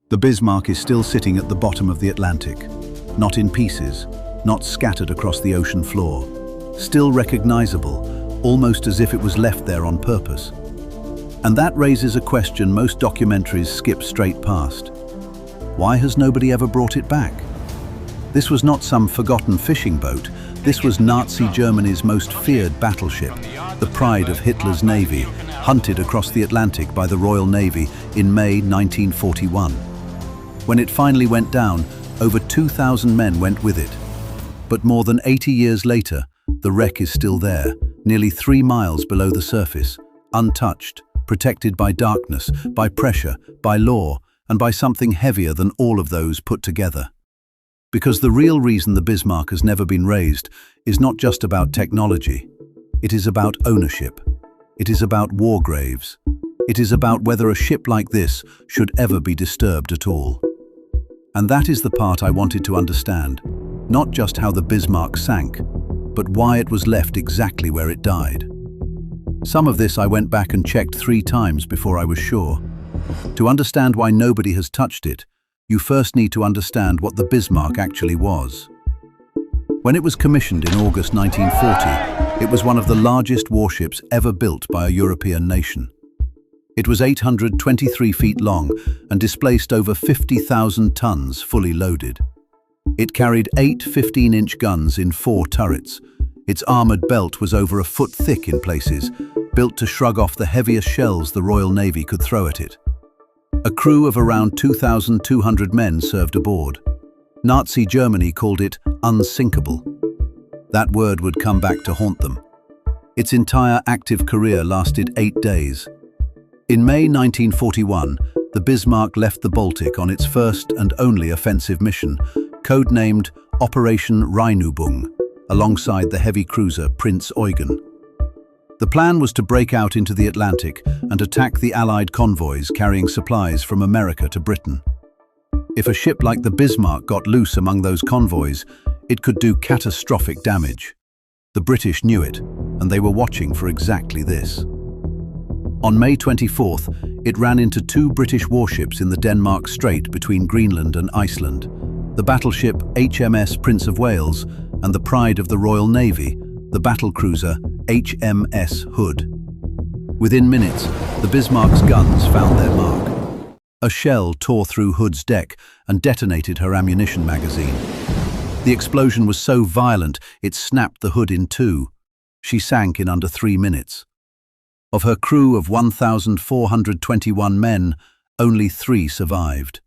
The Bismarck is still sitting at the bottom of the Atlantic, not in pieces, not scattered across the ocean floor, still recognizable, almost as if it was left there on purpose. And that raises a question most documentaries skip straight past. Why has nobody ever brought it back? This was not some forgotten fishing boat. This was Nazi Germany's most feared battleship, the pride of Hitler's navy, hunted across the Atlantic by the Royal Navy in May 1941. When it finally went down, over 2,000 men went with it. But more than 80 years later, the wreck is still there, nearly 3 miles below the surface, untouched, protected by darkness, by pressure, by law, and by something heavier than all of those put together. Because the real reason the Bismarck has never been raised is not just about technology. It is about ownership. It is about war graves. It is about whether a ship like this should ever be disturbed at all. And that is the part I wanted to understand, not just how the Bismarck sank, but why it was left exactly where it died. Some of this I went back and checked 3 times before I was sure. To understand why nobody has touched it, you first need to understand what the Bismarck actually was. When it was commissioned in August 1940, it was one of the largest warships ever built by a European nation. It was 823 feet long and displaced over 50,000 tons fully loaded. It carried 8 15-inch guns in 4 turrets. Its armored belt was over a foot thick in places, built to shrug off the heaviest shells the Royal Navy could throw at it. A crew of around 2,200 men served aboard. Nazi Germany called it unsinkable. That word would come back to haunt them. Its entire active career lasted 8 days. In May 1941, the Bismarck left the Baltic on its first and only offensive mission, codenamed Operation Rheinübung, alongside the heavy cruiser Prince Eugen. The plan was to break out into the Atlantic and attack the Allied convoys carrying supplies from America to Britain. If a ship like the Bismarck got loose among those convoys, it could do catastrophic damage. The British knew it, and they were watching for exactly this. On May 24th, it ran into 2 British warships in the Denmark Strait between Greenland and Iceland, the battleship HMS Prince of Wales and the pride of the Royal Navy, the battlecruiser HMS Hood. Within minutes, the Bismarck's guns found their mark. A shell tore through Hood's deck and detonated her ammunition magazine. The explosion was so violent it snapped the Hood in 2. She sank in under 3 minutes. Of her crew of 1,421 men, only 3 survived.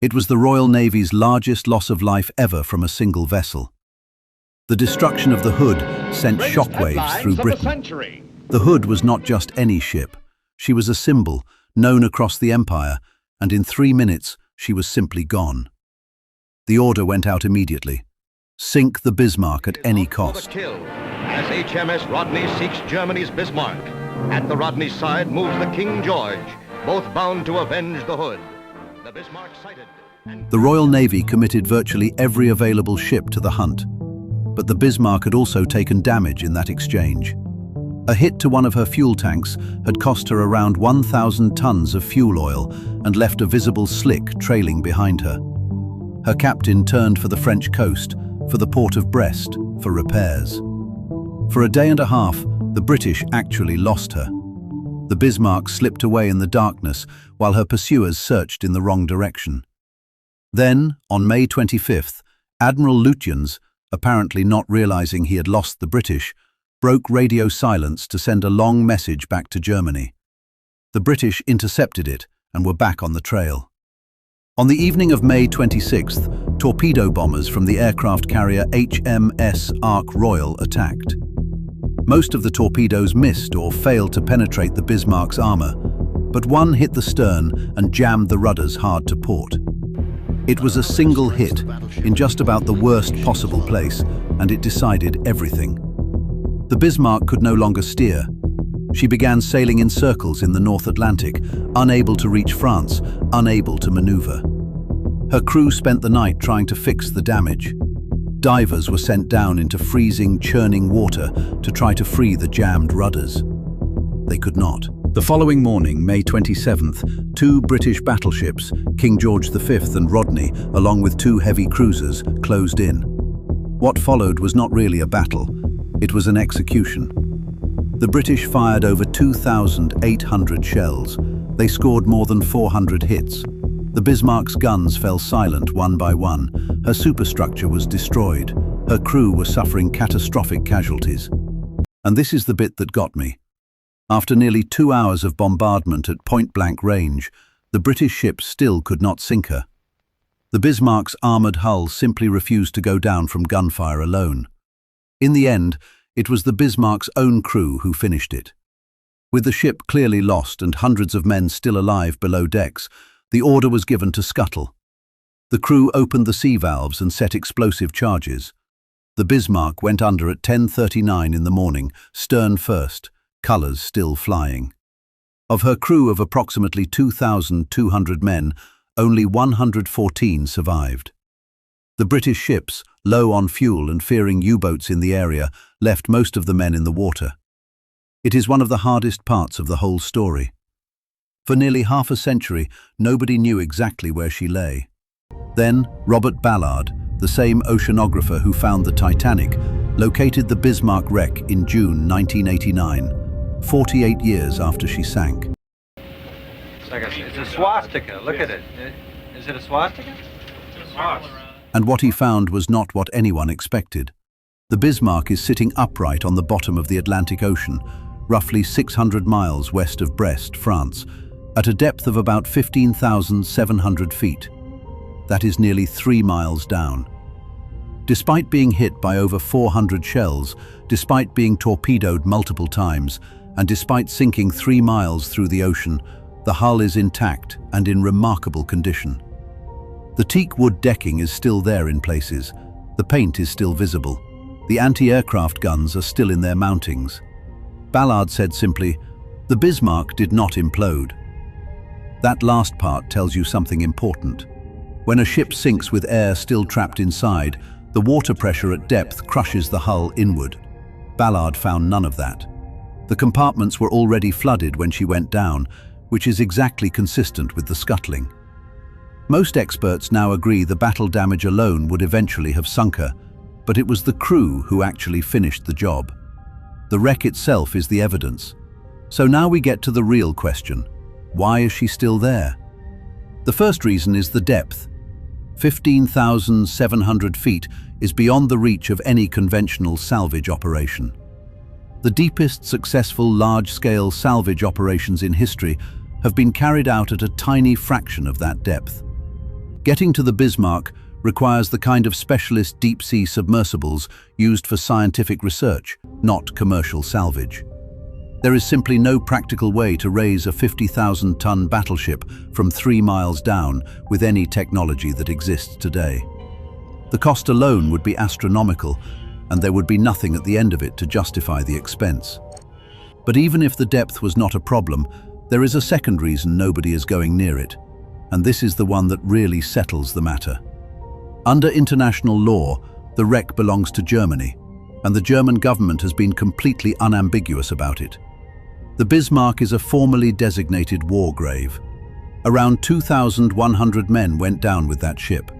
It was the Royal Navy's largest loss of life ever from a single vessel. The destruction of the Hood sent shockwaves through Britain. The Hood was not just any ship. She was a symbol, known across the empire, and in 3 minutes she was simply gone. The order went out immediately. Sink the Bismarck at any cost. As HMS Rodney seeks Germany's Bismarck. At the Rodney side moves the King George, both bound to avenge the Hood. The Bismarck sighted. The Royal Navy committed virtually every available ship to the hunt, but the Bismarck had also taken damage in that exchange. A hit to one of her fuel tanks had cost her around 1,000 tons of fuel oil and left a visible slick trailing behind her. Her captain turned for the French coast, for the port of Brest, for repairs. For a day and a half, the British actually lost her. The Bismarck slipped away in the darkness while her pursuers searched in the wrong direction. Then, on May 25th, Admiral Lutyens, apparently not realizing he had lost the British, broke radio silence to send a long message back to Germany. The British intercepted it and were back on the trail. On the evening of May 26th, torpedo bombers from the aircraft carrier HMS Ark Royal attacked. Most of the torpedoes missed or failed to penetrate the Bismarck's armor, but one hit the stern and jammed the rudders hard to port. It was a single hit in just about the worst possible place, and it decided everything. The Bismarck could no longer steer. She began sailing in circles in the North Atlantic, unable to reach France, unable to maneuver. Her crew spent the night trying to fix the damage. Divers were sent down into freezing, churning water to try to free the jammed rudders. They could not. The following morning, May 27th, two British battleships, King George V and Rodney, along with two heavy cruisers, closed in. What followed was not really a battle, it was an execution. The British fired over 2,800 shells. They scored more than 400 hits. The Bismarck's guns fell silent one by one. Her superstructure was destroyed. Her crew were suffering catastrophic casualties. And this is the bit that got me. After nearly 2 hours of bombardment at point-blank range, the British ships still could not sink her. The Bismarck's armoured hull simply refused to go down from gunfire alone. In the end, it was the Bismarck's own crew who finished it. With the ship clearly lost and hundreds of men still alive below decks, the order was given to scuttle. The crew opened the sea valves and set explosive charges. The Bismarck went under at 10:39 in the morning, stern first, colours still flying. Of her crew of approximately 2,200 men, only 114 survived. The British ships, low on fuel and fearing U-boats in the area, left most of the men in the water. It is one of the hardest parts of the whole story. For nearly half a century, nobody knew exactly where she lay. Then, Robert Ballard, the same oceanographer who found the Titanic, located the Bismarck wreck in June 1989, 48 years after she sank. It's a swastika. Look at it. Is it a swastika? And what he found was not what anyone expected. The Bismarck is sitting upright on the bottom of the Atlantic Ocean, roughly 600 miles west of Brest, France, at a depth of about 15,700 feet. That is nearly 3 miles down. Despite being hit by over 400 shells, despite being torpedoed multiple times, and despite sinking 3 miles through the ocean, the hull is intact and in remarkable condition. The teak wood decking is still there in places. The paint is still visible. The anti-aircraft guns are still in their mountings. Ballard said simply, "The Bismarck did not implode." That last part tells you something important. When a ship sinks with air still trapped inside, the water pressure at depth crushes the hull inward. Ballard found none of that. The compartments were already flooded when she went down, which is exactly consistent with the scuttling. Most experts now agree the battle damage alone would eventually have sunk her, but it was the crew who actually finished the job. The wreck itself is the evidence. So now we get to the real question. Why is she still there? The first reason is the depth. 15,700 feet is beyond the reach of any conventional salvage operation. The deepest successful large-scale salvage operations in history have been carried out at a tiny fraction of that depth. Getting to the Bismarck requires the kind of specialist deep-sea submersibles used for scientific research, not commercial salvage. There is simply no practical way to raise a 50,000-ton battleship from 3 miles down with any technology that exists today. The cost alone would be astronomical, and there would be nothing at the end of it to justify the expense. But even if the depth was not a problem, there is a second reason nobody is going near it, and this is the one that really settles the matter. Under international law, the wreck belongs to Germany, and the German government has been completely unambiguous about it. The Bismarck is a formally designated war grave. Around 2,100 men went down with that ship.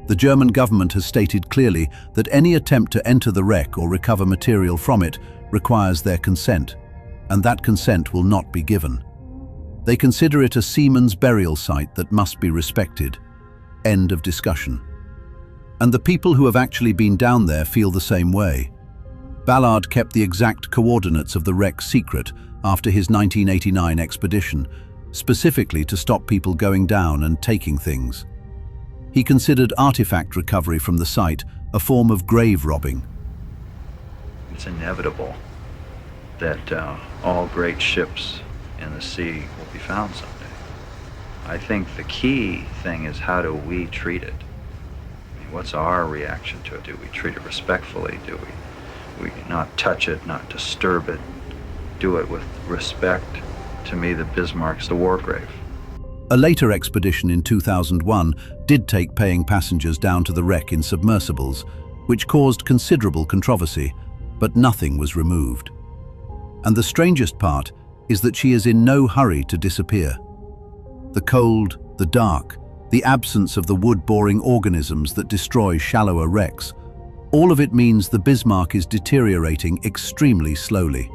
The German government has stated clearly that any attempt to enter the wreck or recover material from it requires their consent, and that consent will not be given. They consider it a seaman's burial site that must be respected. End of discussion. And the people who have actually been down there feel the same way. Ballard kept the exact coordinates of the wreck secret after his 1989 expedition, specifically to stop people going down and taking things. He considered artifact recovery from the site a form of grave robbing. It's inevitable that all great ships in the sea will be found someday. I think the key thing is, how do we treat it? I mean, what's our reaction to it? Do we treat it respectfully? Do we not touch it, not disturb it, do it with respect? To me, the Bismarck's the war grave. A later expedition in 2001 did take paying passengers down to the wreck in submersibles, which caused considerable controversy, but nothing was removed. And the strangest part is that she is in no hurry to disappear. The cold, the dark, the absence of the wood-boring organisms that destroy shallower wrecks, all of it means the Bismarck is deteriorating extremely slowly.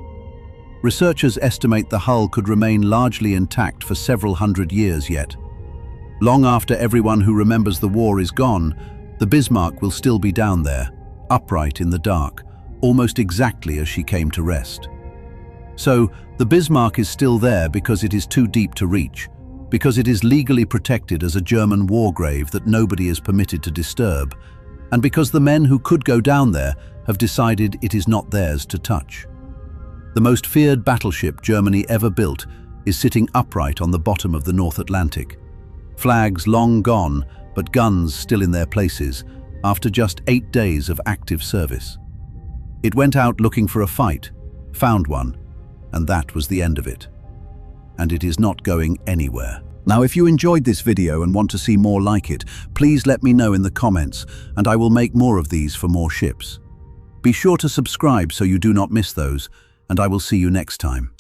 Researchers estimate the hull could remain largely intact for several hundred years yet. Long after everyone who remembers the war is gone, the Bismarck will still be down there, upright in the dark, almost exactly as she came to rest. So, the Bismarck is still there because it is too deep to reach, because it is legally protected as a German war grave that nobody is permitted to disturb, and because the men who could go down there have decided it is not theirs to touch. The most feared battleship Germany ever built is sitting upright on the bottom of the North Atlantic. Flags long gone, but guns still in their places, after just 8 days of active service. It went out looking for a fight, found one, and that was the end of it. And it is not going anywhere. Now, if you enjoyed this video and want to see more like it, please let me know in the comments, and I will make more of these for more ships. Be sure to subscribe so you do not miss those, and I will see you next time.